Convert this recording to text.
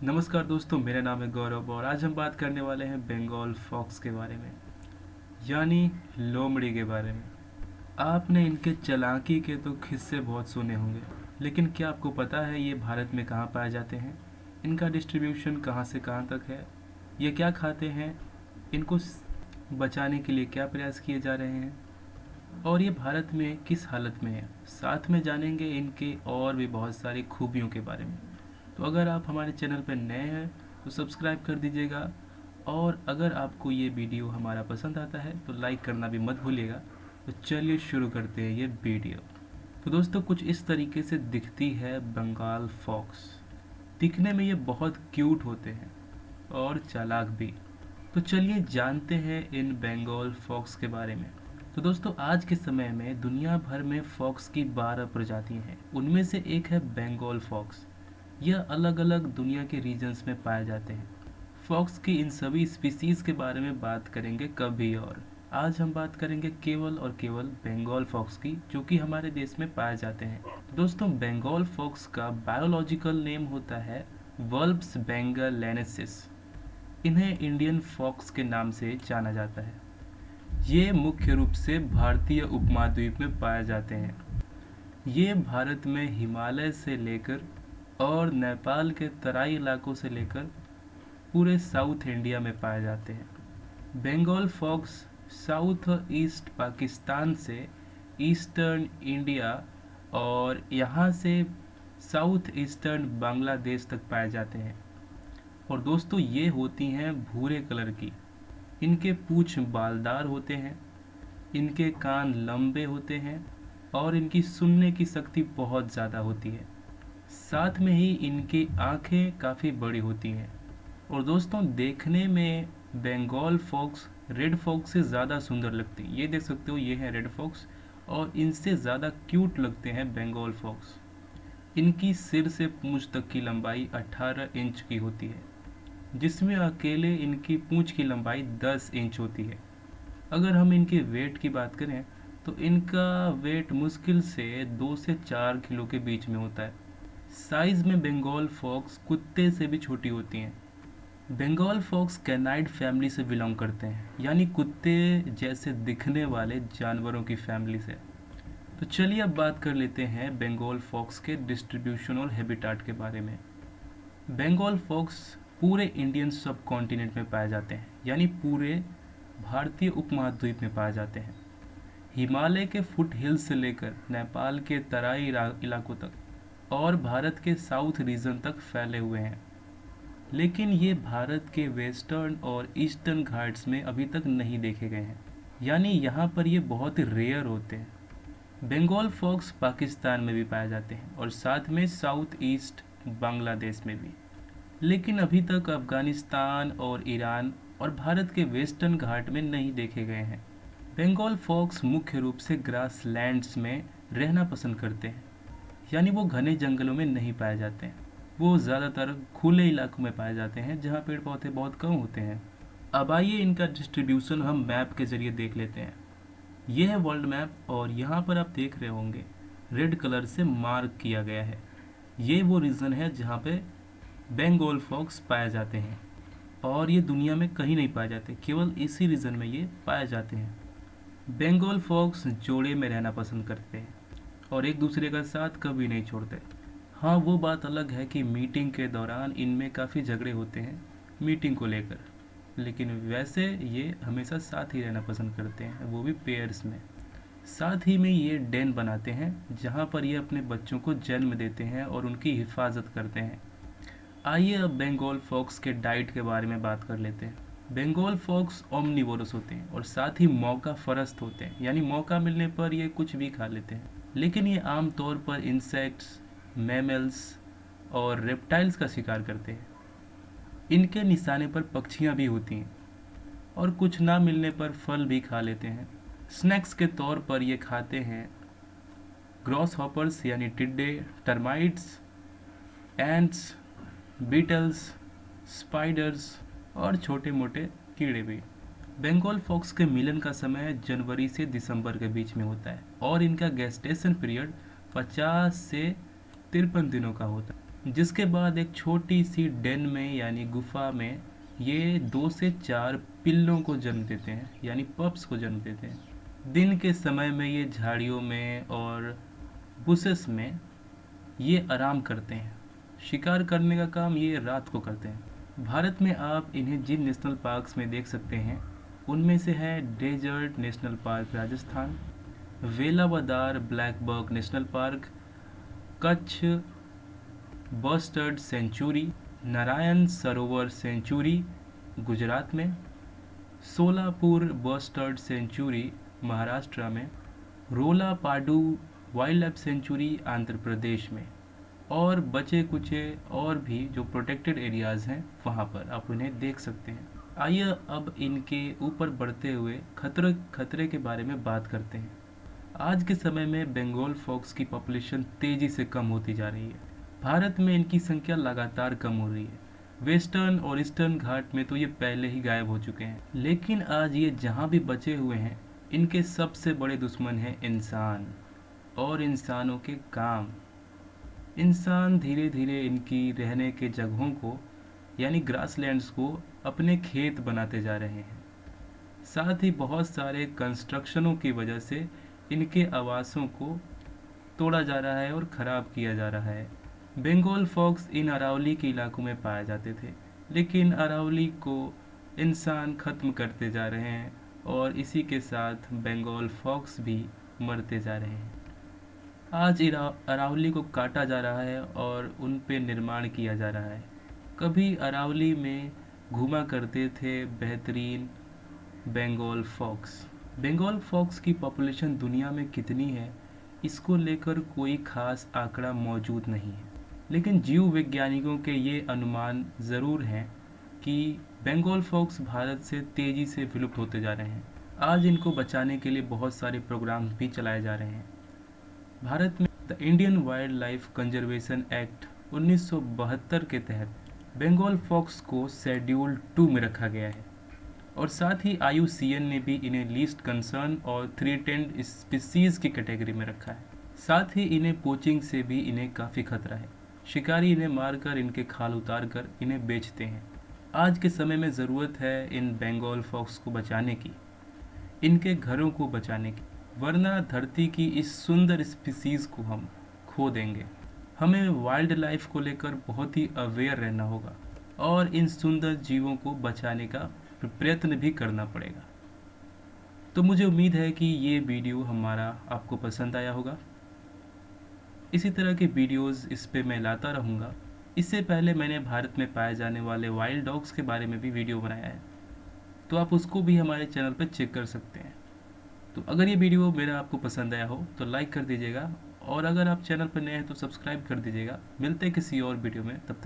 नमस्कार दोस्तों, मेरा नाम है गौरव और आज हम बात करने वाले हैं बंगाल फॉक्स के बारे में, यानी लोमड़ी के बारे में। आपने इनके चालाकी के तो किस्से बहुत सुने होंगे, लेकिन क्या आपको पता है ये भारत में कहाँ पाए जाते हैं? इनका डिस्ट्रीब्यूशन कहाँ से कहाँ तक है? ये क्या खाते हैं? इनको बचाने के लिए क्या प्रयास किए जा रहे हैं? और ये भारत में किस हालत में है? साथ में जानेंगे इनके और भी बहुत सारी खूबियों के बारे में। तो अगर आप हमारे चैनल पर नए हैं तो सब्सक्राइब कर दीजिएगा, और अगर आपको ये वीडियो हमारा पसंद आता है तो लाइक करना भी मत भूलिएगा। तो चलिए शुरू करते हैं ये वीडियो। तो दोस्तों, कुछ इस तरीके से दिखती है बंगाल फॉक्स। दिखने में ये बहुत क्यूट होते हैं और चालाक भी। तो चलिए जानते हैं इन बंगाल फॉक्स के बारे में। तो दोस्तों, आज के समय में दुनिया भर में फॉक्स की 12 प्रजातियां हैं। उनमें से एक है बंगाल फॉक्स। यह अलग अलग दुनिया के रीजन्स में पाए जाते हैं। फॉक्स की इन सभी स्पीसीज के बारे में बात करेंगे कभी और। आज हम बात करेंगे केवल और केवल बंगाल फॉक्स की, जो कि हमारे देश में पाए जाते हैं। तो दोस्तों, बंगाल फॉक्स का बायोलॉजिकल नेम होता है वल्प्स बेंगालेनेसिस। इन्हें इंडियन फॉक्स के नाम से जाना जाता है। ये मुख्य रूप से भारतीय उपमहाद्वीप में पाए जाते हैं। ये भारत में हिमालय से लेकर और नेपाल के तराई इलाकों से लेकर पूरे साउथ इंडिया में पाए जाते हैं। Bengal fox south east Pakistan से ईस्टर्न इंडिया और यहाँ से साउथ ईस्टर्न बांग्लादेश तक पाए जाते हैं। और दोस्तों, ये होती हैं भूरे कलर की। इनके पूंछ बालदार होते हैं, इनके कान लंबे होते हैं और इनकी सुनने की शक्ति बहुत ज़्यादा होती है। साथ में ही इनकी आंखें काफ़ी बड़ी होती हैं। और दोस्तों, देखने में बंगाल फॉक्स रेड फॉक्स से ज़्यादा सुंदर लगती है। ये देख सकते हो, ये है रेड फॉक्स और इनसे ज़्यादा क्यूट लगते हैं बंगाल फॉक्स। इनकी सिर से पूंछ तक की लंबाई 18 इंच की होती है, जिसमें अकेले इनकी पूंछ की लंबाई 10 इंच होती है। अगर हम इनके वेट की बात करें तो इनका वेट मुश्किल से 2 से 4 किलो के बीच में होता है। साइज में बंगाल फॉक्स कुत्ते से भी छोटी होती हैं। बंगाल फॉक्स कैनाइड फैमिली से बिलोंग करते हैं, यानी कुत्ते जैसे दिखने वाले जानवरों की फैमिली से। तो चलिए अब बात कर लेते हैं बंगाल फॉक्स के डिस्ट्रीब्यूशन और हैबिटाट के बारे में। बंगाल फॉक्स पूरे इंडियन सब कॉन्टिनेंट में पाए जाते हैं, यानी पूरे भारतीय उपमहाद्वीप में पाए जाते हैं। हिमालय के फुट हिल्स से लेकर नेपाल के तराई इलाकों तक और भारत के साउथ रीजन तक फैले हुए हैं। लेकिन ये भारत के वेस्टर्न और ईस्टर्न घाट्स में अभी तक नहीं देखे गए हैं, यानी यहाँ पर ये बहुत रेयर होते हैं। बंगाल फॉक्स पाकिस्तान में भी पाए जाते हैं और साथ में साउथ ईस्ट बांग्लादेश में भी। लेकिन अभी तक अफगानिस्तान और ईरान और भारत के वेस्टर्न घाट में नहीं देखे गए हैं। बंगाल फॉक्स मुख्य रूप से ग्रास लैंड्स में रहना पसंद करते हैं, यानी वो घने जंगलों में नहीं पाए जाते हैं। वो ज़्यादातर खुले इलाकों में पाए जाते हैं जहाँ पेड़ पौधे बहुत कम होते हैं। अब आइए इनका डिस्ट्रीब्यूशन हम मैप के ज़रिए देख लेते हैं। ये है वर्ल्ड मैप और यहाँ पर आप देख रहे होंगे रेड कलर से मार्क किया गया है। ये वो रीजन है जहाँ पे बंगाल फॉक्स पाए जाते हैं और ये दुनिया में कहीं नहीं पाए जाते, केवल इसी रीजन में ये पाए जाते हैं। बंगाल फॉक्स जोड़े में रहना पसंद करते हैं और एक दूसरे का साथ कभी नहीं छोड़ते। हाँ, वो बात अलग है कि मीटिंग के दौरान इनमें काफ़ी झगड़े होते हैं मीटिंग को लेकर, लेकिन वैसे ये हमेशा साथ ही रहना पसंद करते हैं, वो भी पेयर्स में। साथ ही में ये डेन बनाते हैं जहाँ पर ये अपने बच्चों को जन्म देते हैं और उनकी हिफाजत करते हैं। आइए अब बंगाल फॉक्स के डाइट के बारे में बात कर लेते हैं। बंगाल फॉक्स ओमनिवोरस होते हैं और साथ ही मौका फरस्त होते हैं, यानी मौका मिलने पर ये कुछ भी खा लेते हैं। लेकिन ये आमतौर पर इंसेक्ट्स, मैमल्स और रेप्टाइल्स का शिकार करते हैं। इनके निशाने पर पक्षियाँ भी होती हैं और कुछ ना मिलने पर फल भी खा लेते हैं। स्नैक्स के तौर पर ये खाते हैं ग्रॉस हॉपर्स यानी टिड्डे, टर्माइट्स, एंट्स, बीटल्स, स्पाइडर्स और छोटे मोटे कीड़े भी। बंगाल फॉक्स के मिलन का समय जनवरी से दिसंबर के बीच में होता है और इनका गेस्टेशन पीरियड 50 से 53 दिनों का होता है। जिसके बाद एक छोटी सी डेन में यानी गुफा में ये 2 से 4 पिल्लों को जन्म देते हैं यानी पप्स को जन्म देते हैं। दिन के समय में ये झाड़ियों में और बुशेस में ये आराम करते हैं। शिकार करने का काम ये रात को करते हैं। भारत में आप इन्हें जिन नेशनल पार्क्स में देख सकते हैं उनमें से है desert national park Rajasthan, Velavadar black buck national park, Kutch bustard sanctuary, Narayan Sarovar sanctuary Gujarat में, सोलापुर बस्टर्ड सेंचुरी महाराष्ट्र में, Rollapadu wildlife sanctuary Andhra Pradesh में, और बचे कुचे और भी जो प्रोटेक्टेड एरियाज़ हैं वहाँ पर आप उन्हें देख सकते हैं। आइए अब इनके ऊपर बढ़ते हुए खतरे के बारे में बात करते हैं। आज के समय में बंगाल फॉक्स की पॉपुलेशन तेज़ी से कम होती जा रही है। भारत में इनकी संख्या लगातार कम हो रही है। वेस्टर्न और ईस्टर्न घाट में तो ये पहले ही गायब हो चुके हैं, लेकिन आज ये जहाँ भी बचे हुए हैं इनके सबसे बड़े दुश्मन हैं इंसान और इंसानों के काम। इंसान धीरे धीरे इनकी रहने के जगहों को यानी ग्रासलैंड्स को अपने खेत बनाते जा रहे हैं। साथ ही बहुत सारे कंस्ट्रक्शनों की वजह से इनके आवासों को तोड़ा जा रहा है और ख़राब किया जा रहा है। बंगाल फॉक्स इन अरावली के इलाकों में पाए जाते थे, लेकिन अरावली को इंसान ख़त्म करते जा रहे हैं और इसी के साथ बंगाल फॉक्स भी मरते जा रहे हैं। आज अरावली को काटा जा रहा है और उन पे निर्माण किया जा रहा है। कभी अरावली में घूमा करते थे बेहतरीन बंगाल फॉक्स। बंगाल फॉक्स की पॉपुलेशन दुनिया में कितनी है इसको लेकर कोई ख़ास आंकड़ा मौजूद नहीं है, लेकिन जीव वैज्ञानिकों के ये अनुमान ज़रूर हैं कि बंगाल फॉक्स भारत से तेज़ी से विलुप्त होते जा रहे हैं। आज इनको बचाने के लिए बहुत सारे प्रोग्राम भी चलाए जा रहे हैं। भारत में the Indian wild life conservation act 1972 के तहत बंगाल फॉक्स को शेड्यूल 2 में रखा गया है और साथ ही IUCN ने भी इन्हें लीस्ट कंसर्न और थ्रेटेंड स्पीसीज़ की कैटेगरी में रखा है। साथ ही इन्हें पोचिंग से भी इन्हें काफ़ी खतरा है। शिकारी इन्हें मारकर इनके खाल उतार कर इन्हें बेचते हैं। आज के समय में ज़रूरत है इन बंगाल फॉक्स को बचाने की, इनके घरों को बचाने की, वरना धरती की इस सुंदर स्पीसीज़ को हम खो देंगे। हमें वाइल्ड लाइफ को लेकर बहुत ही अवेयर रहना होगा और इन सुंदर जीवों को बचाने का प्रयत्न भी करना पड़ेगा। तो मुझे उम्मीद है कि ये वीडियो हमारा आपको पसंद आया होगा। इसी तरह के वीडियोस इस पे मैं लाता रहूँगा। इससे पहले मैंने भारत में पाए जाने वाले वाइल्ड डॉग्स के बारे में भी वीडियो बनाया है, तो आप उसको भी हमारे चैनल पर चेक कर सकते हैं। तो अगर ये वीडियो मेरा आपको पसंद आया हो तो लाइक कर दीजिएगा और अगर आप चैनल पर नए हैं तो सब्सक्राइब कर दीजिएगा। मिलते हैं किसी और वीडियो में, तब तक